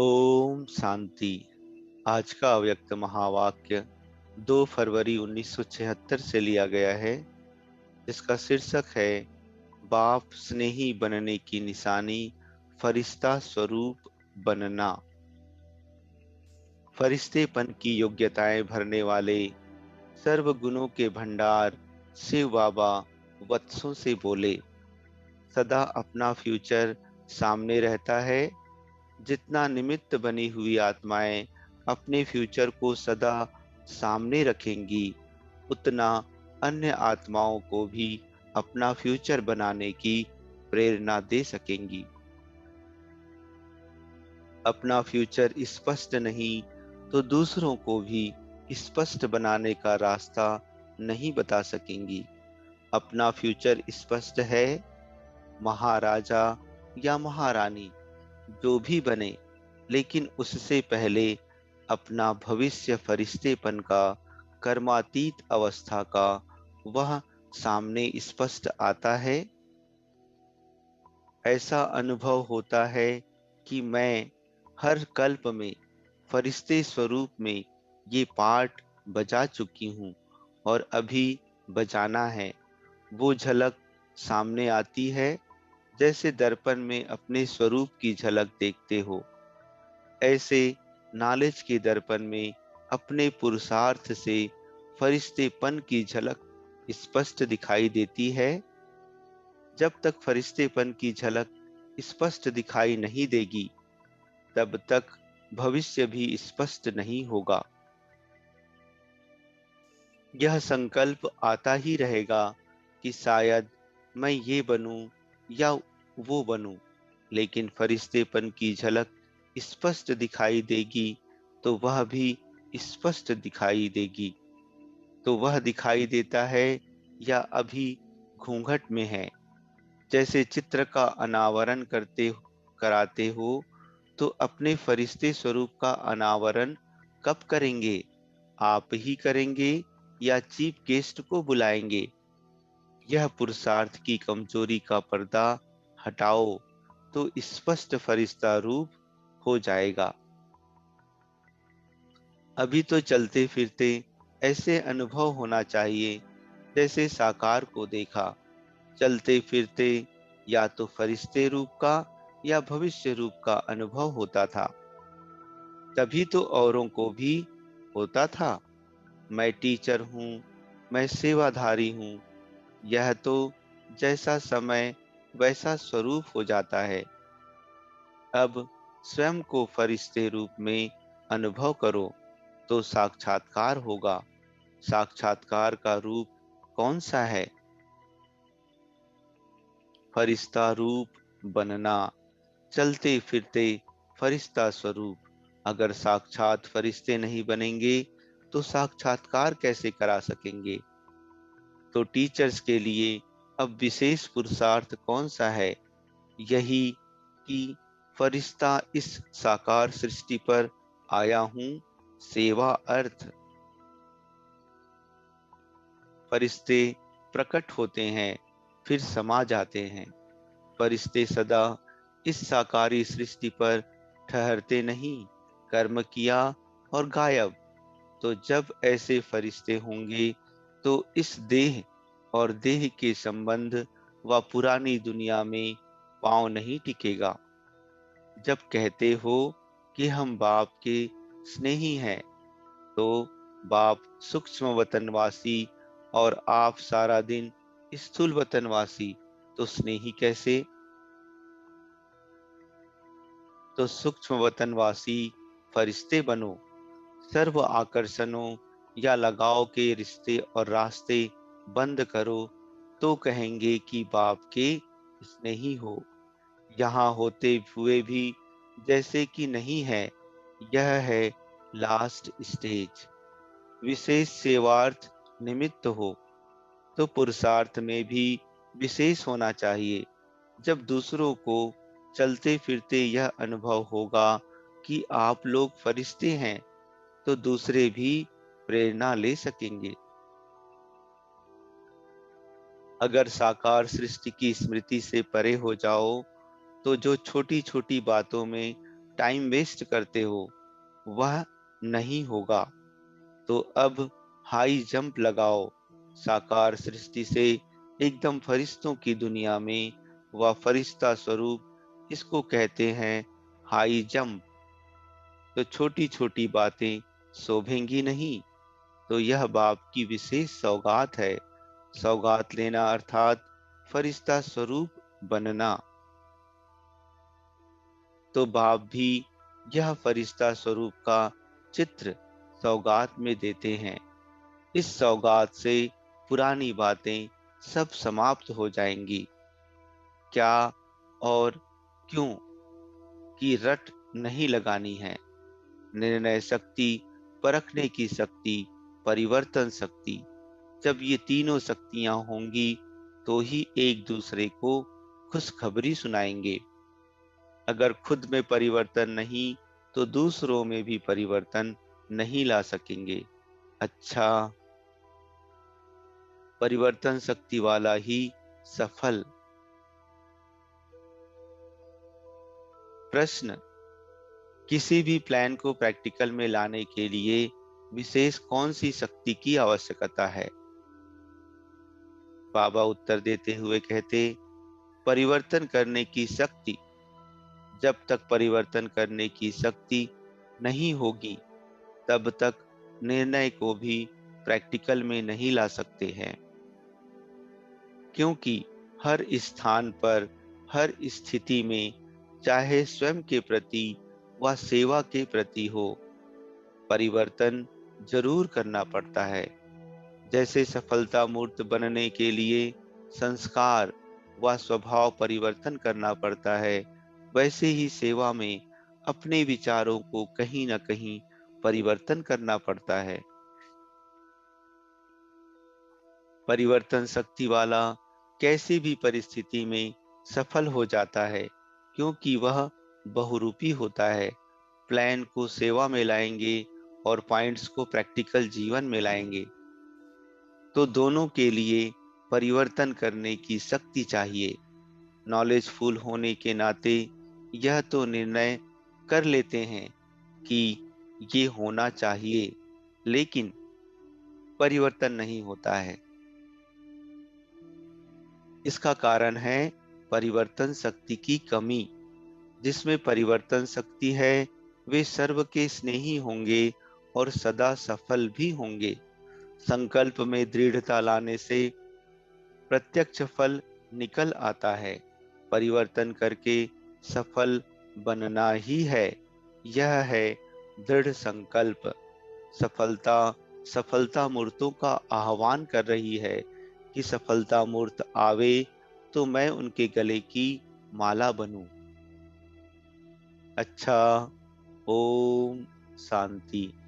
ओम शांति। आज का अव्यक्त महावाक्य 2 फरवरी 1976 से लिया गया है, जिसका शीर्षक है बाप स्नेही बनने की निशानी फरिश्ता स्वरूप बनना। फरिश्तेपन की योग्यताएं भरने वाले सर्व गुणों के भंडार शिव बाबा वत्सों से बोले, सदा अपना फ्यूचर सामने रहता है। जितना निमित्त बनी हुई आत्माएं अपने फ्यूचर को सदा सामने रखेंगी, उतना अन्य आत्माओं को भी अपना फ्यूचर बनाने की प्रेरणा दे सकेंगी। अपना फ्यूचर स्पष्ट नहीं तो दूसरों को भी स्पष्ट बनाने का रास्ता नहीं बता सकेंगी। अपना फ्यूचर स्पष्ट है, महाराजा या महारानी जो भी बने, लेकिन उससे पहले अपना भविष्य फरिश्तेपन का, कर्मातीत अवस्था का वह सामने स्पष्ट आता है। ऐसा अनुभव होता है कि मैं हर कल्प में फरिश्ते स्वरूप में ये पार्ट बजा चुकी हूँ और अभी बजाना है। वो झलक सामने आती है जैसे दर्पण में अपने स्वरूप की झलक देखते हो। ऐसे नॉलेज के दर्पण में अपने पुरुषार्थ से फरिश्तेपन की झलक स्पष्ट दिखाई देती है। जब तक फरिश्तेपन की झलक स्पष्ट दिखाई नहीं देगी, तब तक भविष्य भी स्पष्ट नहीं होगा। यह संकल्प आता ही रहेगा कि शायद मैं ये बनूं या वो बनूं, लेकिन फरिश्तेपन की झलक स्पष्ट दिखाई देगी तो वह भी स्पष्ट दिखाई देगी। तो वह दिखाई देता है या अभी घूंघट में है। जैसे चित्र का अनावरण कराते हो, तो अपने फरिश्ते स्वरूप का अनावरण कब करेंगे? आप ही करेंगे या चीफ गेस्ट को बुलाएंगे? यह पुरुषार्थ की कमजोरी का पर्दा हटाओ तो स्पष्ट फरिश्ता रूप हो जाएगा। अभी तो चलते फिरते ऐसे अनुभव होना चाहिए जैसे साकार को देखा। चलते फिरते या तो फरिश्ते रूप का या भविष्य रूप का अनुभव होता था। तभी तो औरों को भी होता था। मैं टीचर हूँ, मैं सेवाधारी हूँ। यह तो जैसा समय वैसा स्वरूप हो जाता है। अब स्वयं को फरिश्ते रूप में अनुभव करो तो साक्षात्कार होगा। साक्षात्कार का रूप कौन सा है? फरिश्ता रूप बनना, चलते फिरते फरिश्ता स्वरूप। अगर साक्षात फरिश्ते नहीं बनेंगे तो साक्षात्कार कैसे करा सकेंगे? तो टीचर्स के लिए अब विशेष पुरुषार्थ कौन सा है? यही कि फरिश्ता इस साकार सृष्टि पर आया हूं सेवा अर्थ। फरिश्ते प्रकट होते हैं फिर समा जाते हैं। फरिश्ते सदा इस साकारी सृष्टि पर ठहरते नहीं, कर्म किया और गायब। तो जब ऐसे फरिश्ते होंगे तो इस देह और देह के संबंध व पुरानी दुनिया में पांव नहीं टिकेगा। जब कहते हो कि हम बाप के स्नेही हैं, तो बाप सूक्ष्म वतनवासी और आप सारा दिन स्थूल वतनवासी, तो स्नेही कैसे? तो सूक्ष्म वतनवासी फरिश्ते बनो। सर्व आकर्षणों या लगाव के रिश्ते और रास्ते बंद करो तो कहेंगे कि बाप के स्नेही हो। यहाँ होते हुए भी जैसे कि नहीं है। यह है लास्ट स्टेज। विशेष सेवार्थ निमित्त हो तो पुरुषार्थ में भी विशेष होना चाहिए। जब दूसरों को चलते फिरते यह अनुभव होगा कि आप लोग फरिश्ते हैं, तो दूसरे भी प्रेरणा ले सकेंगे। अगर साकार सृष्टि की स्मृति से परे हो जाओ तो जो छोटी छोटी बातों में टाइम वेस्ट करते हो वह नहीं होगा। तो अब हाई जंप लगाओ। साकार सृष्टि से एकदम फरिश्तों की दुनिया में वह फरिश्ता स्वरूप, इसको कहते हैं हाई जंप। तो छोटी छोटी बातें शोभेंगी नहीं। तो यह बाप की विशेष सौगात है। सौगात लेना अर्थात फरिश्ता स्वरूप बनना। तो बाप भी यह फरिश्ता स्वरूप का चित्र सौगात में देते हैं। इस सौगात से पुरानी बातें सब समाप्त हो जाएंगी। क्या और क्यों की रट नहीं लगानी है। निर्णय शक्ति, परखने की शक्ति, परिवर्तन शक्ति, जब ये तीनों शक्तियां होंगी तो ही एक दूसरे को खुशखबरी सुनाएंगे। अगर खुद में परिवर्तन नहीं तो दूसरों में भी परिवर्तन नहीं ला सकेंगे। अच्छा, परिवर्तन शक्ति वाला ही सफल। प्रश्न, किसी भी प्लान को प्रैक्टिकल में लाने के लिए विशेष कौन सी शक्ति की आवश्यकता है? बाबा उत्तर देते हुए कहते, परिवर्तन करने की शक्ति। जब तक परिवर्तन करने की शक्ति नहीं होगी तब तक निर्णय को भी प्रैक्टिकल में नहीं ला सकते हैं। क्योंकि हर स्थान पर, हर स्थिति में, चाहे स्वयं के प्रति व सेवा के प्रति हो, परिवर्तन जरूर करना पड़ता है। जैसे सफलता मूर्त बनने के लिए संस्कार व स्वभाव परिवर्तन करना पड़ता है, वैसे ही सेवा में अपने विचारों को कहीं न कहीं परिवर्तन करना पड़ता है। परिवर्तन शक्ति वाला कैसी भी परिस्थिति में सफल हो जाता है, क्योंकि वह बहुरूपी होता है। प्लान को सेवा में लाएंगे और पॉइंट्स को प्रैक्टिकल जीवन में लाएंगे। तो दोनों के लिए परिवर्तन करने की शक्ति चाहिए। नॉलेजफुल होने के नाते यह तो निर्णय कर लेते हैं कि ये होना चाहिए, लेकिन परिवर्तन नहीं होता है। इसका कारण है परिवर्तन शक्ति की कमी। जिसमें परिवर्तन शक्ति है वे सर्व के स्नेही होंगे और सदा सफल भी होंगे। संकल्प में दृढ़ता लाने से प्रत्यक्ष फल निकल आता है। परिवर्तन करके सफल बनना ही है। यह है दृढ़ संकल्प। सफलता सफलता मूर्तों का आह्वान कर रही है कि सफलता मूर्त आवे तो मैं उनके गले की माला बनूं। अच्छा, ओम शांति।